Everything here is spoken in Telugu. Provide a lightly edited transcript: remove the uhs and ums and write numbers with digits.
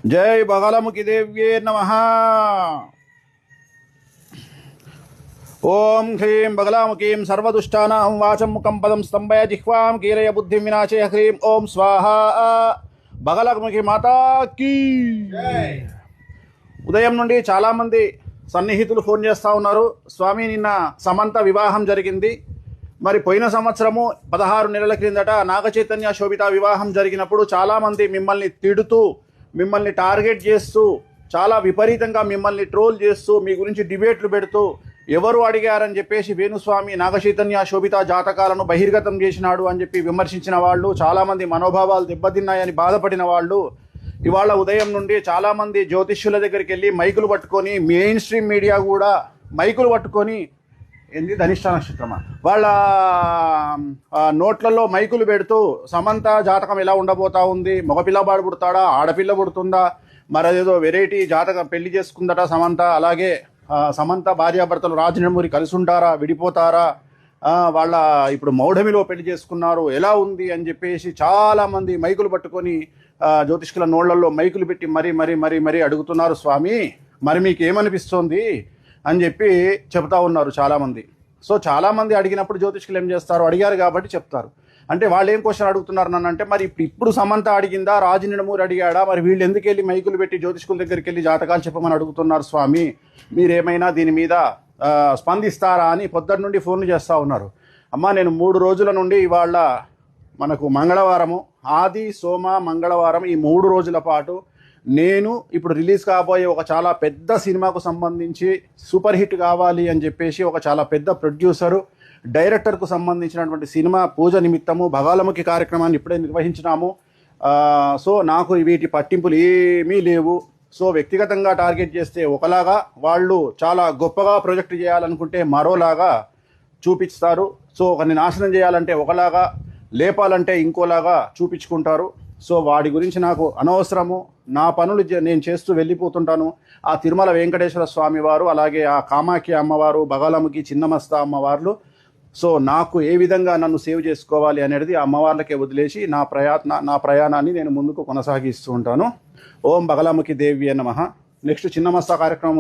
జై బగళముఖి దేవ్యే నమః. ఓం హ్రీం బగళాముఖీం సర్వదుష్టానాం వాచం ముఖం పదం స్తంభయ జిహ్వాం కీలయ బుద్ధిం వినాశయ హ్రీం ఓం స్వాహా. బగళముఖి మాతాకి. ఉదయం నుండి చాలామంది సన్నిహితులు ఫోన్ చేస్తూ ఉన్నారు. స్వామి, నిన్న సమంత వివాహం జరిగింది. మరి పోయిన సంవత్సరము 16 నెలల క్రిందట నాగచైతన్య శోభిత వివాహం జరిగినప్పుడు చాలామంది మిమ్మల్ని తిడుతూ, మిమ్మల్ని టార్గెట్ చేస్తూ, చాలా విపరీతంగా మిమ్మల్ని ట్రోల్ చేస్తూ, మీ గురించి డిబేట్లు పెడుతూ, ఎవరు అడిగారని చెప్పేసి వేణుస్వామి నాగచైతన్య శోభిత జాతకాలను బహిర్గతం చేసినాడు అని చెప్పి విమర్శించిన వాళ్ళు, చాలామంది మనోభావాలు దెబ్బతిన్నాయని బాధపడిన వాళ్ళు, ఇవాళ ఉదయం నుండి చాలామంది జ్యోతిష్యుల దగ్గరికి వెళ్ళి మైకులు పట్టుకొని, మెయిన్ స్ట్రీమ్ మీడియా కూడా మైకులు పట్టుకొని, ఏంది ధనిష్ట నక్షత్రమా, వాళ్ళ నోట్లలో మైకులు పెడుతూ సమంత జాతకం ఎలా ఉండబోతా ఉంది, మగపిల్లవాడు పుడతాడా, ఆడపిల్ల పుడుతుందా, మరేదో వెరైటీ జాతకం పెళ్లి చేసుకుందట సమంత, అలాగే సమంత భార్యాభర్తలు రాజనమూరి కలిసి ఉంటారా, విడిపోతారా, వాళ్ళ ఇప్పుడు మౌఢమిలో పెళ్లి చేసుకున్నారు, ఎలా ఉంది అని చెప్పేసి చాలామంది మైకులు పట్టుకొని జ్యోతిష్కుల నోళ్లలో మైకులు పెట్టి మరీ అడుగుతున్నారు. స్వామి, మరి మీకు ఏమనిపిస్తోంది అని చెప్పి చెప్తా ఉన్నారు చాలామంది. సో చాలామంది అడిగినప్పుడు జ్యోతిష్కులు ఏం చేస్తారు, అడిగారు కాబట్టి చెప్తారు. అంటే వాళ్ళు ఏం క్వశ్చన్ అడుగుతున్నారు నన్ను అంటే, మరి ఇప్పుడు సమంత అడిగిందా, రాజనమూరి అడిగాడా, మరి వీళ్ళు ఎందుకు వెళ్ళి మైకులు పెట్టి జ్యోతిష్కుల దగ్గరికి వెళ్ళి జాతకాలు చెప్పమని అడుగుతున్నారు స్వామి, మీరేమైనా దీని మీద స్పందిస్తారా అని పొద్దున్న నుండి ఫోన్లు చేస్తూ ఉన్నారు. అమ్మ, నేను 3 రోజుల నుండి ఇవాళ మనకు మంగళవారము, ఆది సోమ మంగళవారం, ఈ 3 రోజుల పాటు నేను ఇప్పుడు రిలీజ్ కాబోయే ఒక చాలా పెద్ద సినిమాకు సంబంధించి సూపర్ హిట్ కావాలి అని చెప్పేసి ఒక చాలా పెద్ద ప్రొడ్యూసరు, డైరెక్టర్కు సంబంధించినటువంటి సినిమా పూజ నిమిత్తము బగళముఖి కార్యక్రమాన్ని ఇప్పుడే నిర్వహించినాము. సో నాకు వీటి పట్టింపులు ఏమీ లేవు. సో వ్యక్తిగతంగా టార్గెట్ చేస్తే ఒకలాగా, వాళ్ళు చాలా గొప్పగా ప్రొజెక్ట్ చేయాలనుకుంటే మరోలాగా చూపిస్తారు. సో ఒకరిని నాశనం చేయాలంటే ఒకలాగా, లేపాలంటే ఇంకోలాగా చూపించుకుంటారు. సో వాడి గురించి నాకు అనవసరము. నా పనులు నేను చేస్తూ వెళ్ళిపోతుంటాను. ఆ తిరుమల వెంకటేశ్వర స్వామి వారు, అలాగే ఆ కామాఖ్య అమ్మవారు, బగళముఖి చిన్నమస్త అమ్మవార్లు, సో నాకు ఏ విధంగా నన్ను సేవ్ చేసుకోవాలి అనేది ఆ అమ్మవార్లకే వదిలేసి నా ప్రయాణాన్ని నేను ముందుకు కొనసాగిస్తూ ఉంటాను. ఓం బగళముఖి దేవ్యే నమః. నెక్స్ట్ చిన్నమస్త కార్యక్రమం